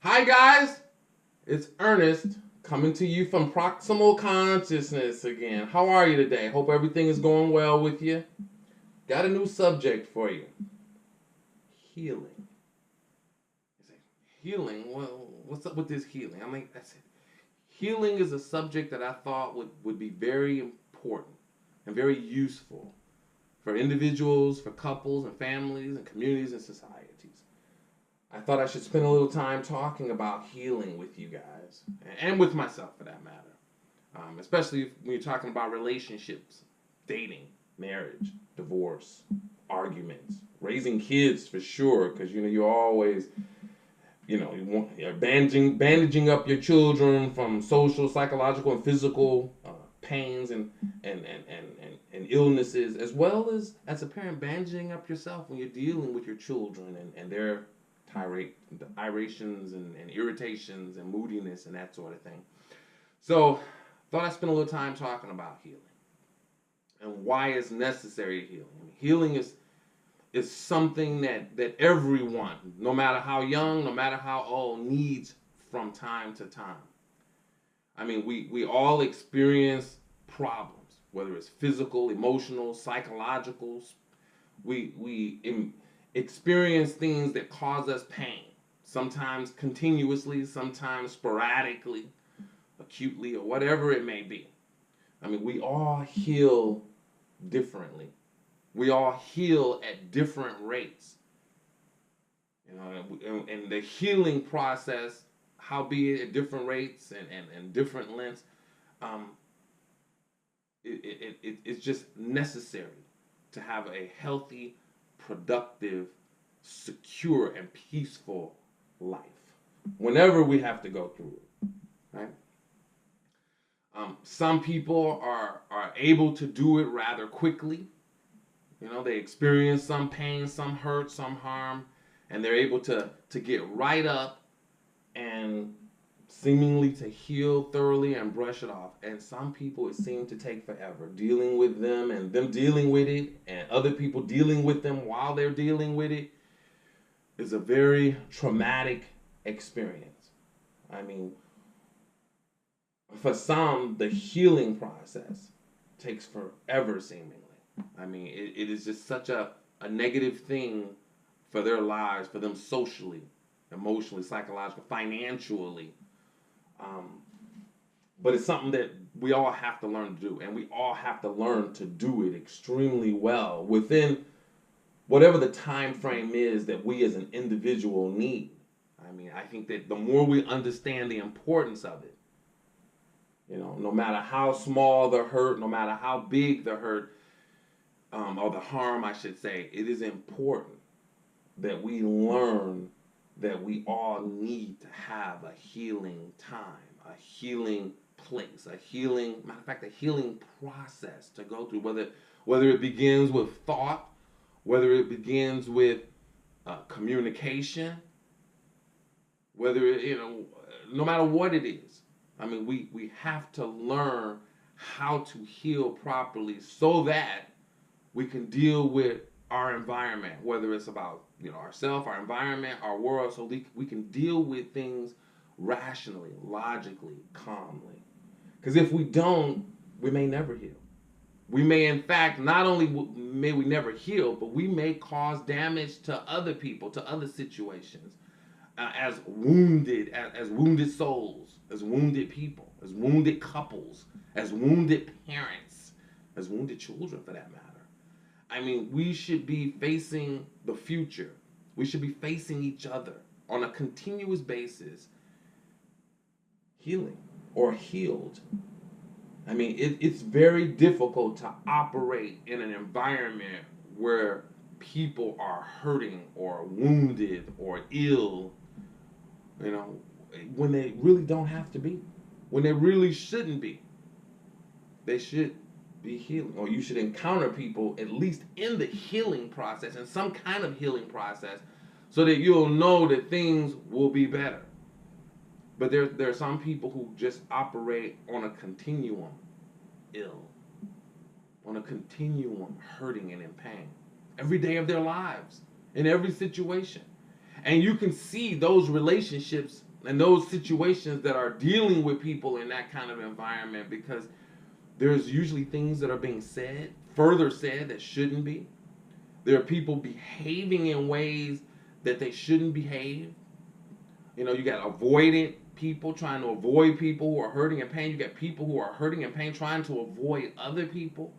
Hi, guys. It's Ernest coming to you from Proximal Consciousness again. How are you today? Hope everything is going well with you. Got a new subject for you: healing. You say, healing? Well, what's up with this healing? I mean, that's it. Healing is a subject that I thought would be very important and very useful for individuals, for couples and families and communities and societies. I thought I should spend a little time talking about healing with you guys and with myself for that matter. Especially when you're talking about relationships, dating, marriage, divorce, arguments, raising kids for sure, because you're always you're bandaging up your children from social, psychological, and physical pains and illnesses, as well as a parent bandaging up yourself when you're dealing with your children and their irations and irritations and moodiness and that sort of thing. So, thought I'd spend a little time talking about healing and why it's necessary healing. I mean, healing is something that everyone, no matter how young, no matter how old, needs from time to time. I mean, we all experience problems, whether it's physical, emotional, psychological. We experience things that cause us pain, sometimes continuously, sometimes sporadically, acutely, or whatever it may be. I mean, we all heal differently. We all heal at different rates. And the healing process, howbeit at different rates and different lengths, um, it's just necessary to have a healthy, productive, secure, and peaceful life whenever we have to go through it, right? Some people are able to do it rather quickly. They experience some pain, some hurt, some harm, and they're able to get right up and seemingly to heal thoroughly and brush it off. And some people, it seems to take forever dealing with them and them dealing with it and other people dealing with them while they're dealing with it is a very traumatic experience. I mean, for some, the healing process takes forever, seemingly. I mean, it is just such a negative thing for their lives, for them socially, emotionally, psychologically, financially. Um, but it's something that we all have to learn to do, and we all have to learn to do it extremely well within whatever the time frame is that we as an individual need. I mean, I think that the more we understand the importance of it, no matter how small the hurt, no matter how big the hurt, or the harm, I should say, it is important that we learn that we all need to have a healing time, a healing place, matter of fact, a healing process to go through. Whether it begins with thought, whether it begins with communication, whether no matter what it is. I mean, we have to learn how to heal properly so that we can deal with our environment, whether it's about ourselves, our environment, our world, so we can deal with things rationally, logically, calmly. Because if we don't, we may never heal. We may, in fact, not only may we never heal, but we may cause damage to other people, to other situations, as wounded souls, as wounded people, as wounded couples, as wounded parents, as wounded children, for that matter. I mean, we should be facing the future. We should be facing each other on a continuous basis, healing or healed. I mean, it's very difficult to operate in an environment where people are hurting or wounded or ill, you know, when they really don't have to be, when they really shouldn't be. They should be healing, or you should encounter people at least in the healing process, in some kind of healing process, so that you'll know that things will be better. But there are some people who just operate on a continuum, ill, on a continuum, hurting and in pain, every day of their lives, in every situation. And you can see those relationships and those situations that are dealing with people in that kind of environment, because there's usually things that are being said, further said, that shouldn't be. There are people behaving in ways that they shouldn't behave. You got avoidant people trying to avoid people who are hurting and pain. You got people who are hurting and pain trying to avoid other people,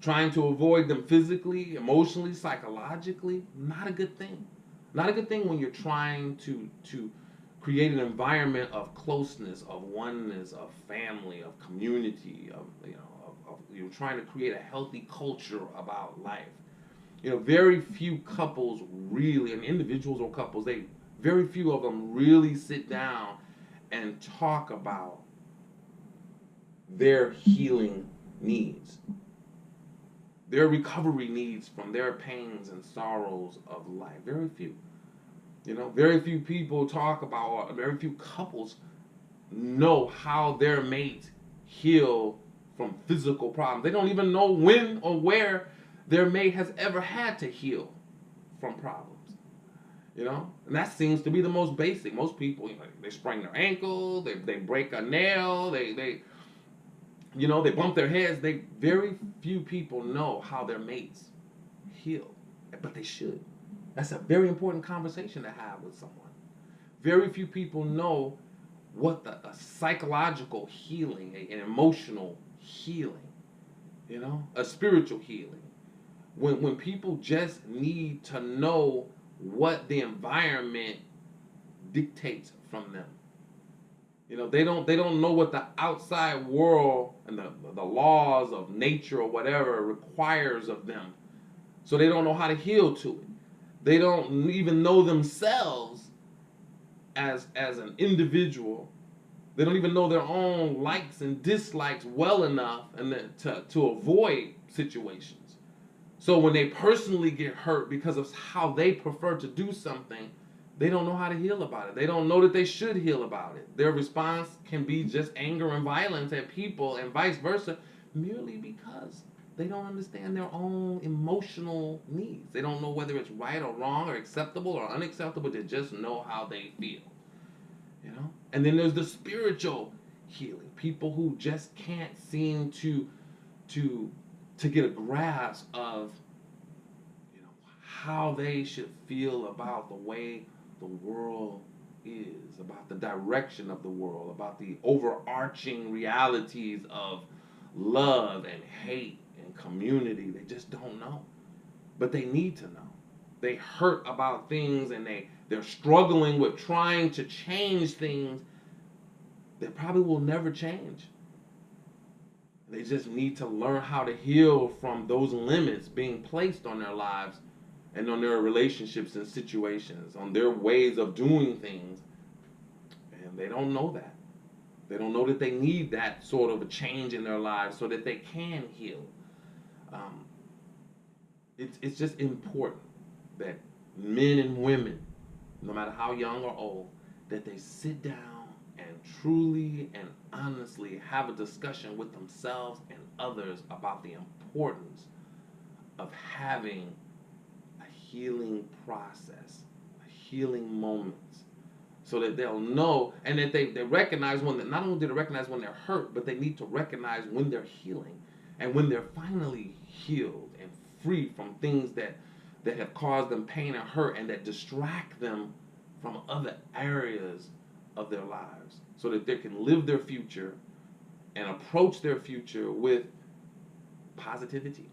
trying to avoid them physically, emotionally, psychologically. Not a good thing. Not a good thing when you're trying to create an environment of closeness, of oneness, of family, of community, of you're trying to create a healthy culture about life. Very few couples really, and individuals or couples, very few of them really sit down and talk about their healing needs, their recovery needs from their pains and sorrows of life. Very few. Very few people talk about, or very few couples know how their mates heal from physical problems. They don't even know when or where their mate has ever had to heal from problems. And that seems to be the most basic. Most people, they sprain their ankle, they break a nail, they bump their heads. Very few people know how their mates heal, but they should. That's a very important conversation to have with someone. Very few people know what a psychological healing, an emotional healing, a spiritual healing. When people just need to know what the environment dictates from them. They don't know what the outside world and the laws of nature or whatever requires of them. So they don't know how to heal to it. They don't even know themselves as an individual. They don't even know their own likes and dislikes well enough and to avoid situations. So when they personally get hurt because of how they prefer to do something, they don't know how to heal about it. They don't know that they should heal about it. Their response can be just anger and violence at people and vice versa, merely because they don't understand their own emotional needs. They don't know whether it's right or wrong or acceptable or unacceptable. They just know how they feel. And then there's the spiritual healing. People who just can't seem to get a grasp of how they should feel about the way the world is, about the direction of the world, about the overarching realities of love and hate and community. They just don't know. But they need to know. They hurt about things and they're struggling with trying to change things that probably will never change. They just need to learn how to heal from those limits being placed on their lives and on their relationships and situations, on their ways of doing things. And they don't know that. They don't know that they need that sort of a change in their lives so that they can heal. It's just important that men and women, no matter how young or old, that they sit down and truly and honestly have a discussion with themselves and others about the importance of having a healing process, a healing moments, so that they'll know and that they recognize not only do they recognize when they're hurt, but they need to recognize when they're healing and when they're finally healed and free from things that have caused them pain and hurt and that distract them from other areas of their lives, so that they can live their future and approach their future with positivity,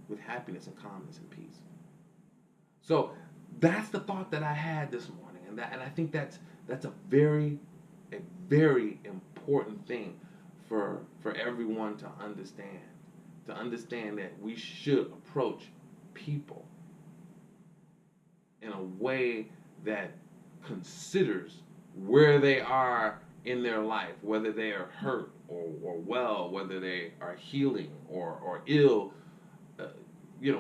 with happiness and calmness and peace. So that's the thought that I had this morning, and I think that's a very important thing for everyone to understand that we should approach people in a way that considers where they are in their life, whether they are hurt or well, whether they are healing or ill,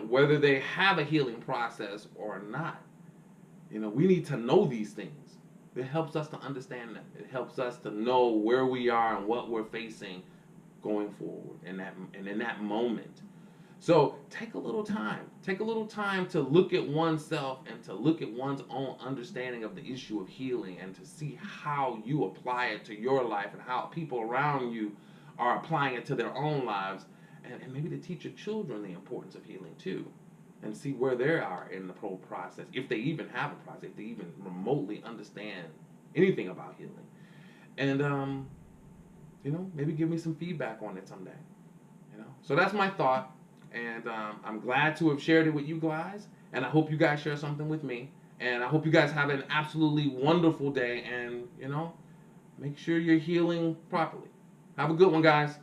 whether they have a healing process or not. We need to know these things. It helps us to understand them. It helps us to know where we are and what we're facing going forward and in that moment. So take a little time. Take a little time to look at oneself and to look at one's own understanding of the issue of healing and to see how you apply it to your life and how people around you are applying it to their own lives. And maybe to teach your children the importance of healing too. And see where they are in the whole process. If they even have a process, if they even remotely understand anything about healing. And, maybe give me some feedback on it someday. So that's my thought. And I'm glad to have shared it with you guys. And I hope you guys share something with me. And I hope you guys have an absolutely wonderful day. And, make sure you're healing properly. Have a good one, guys.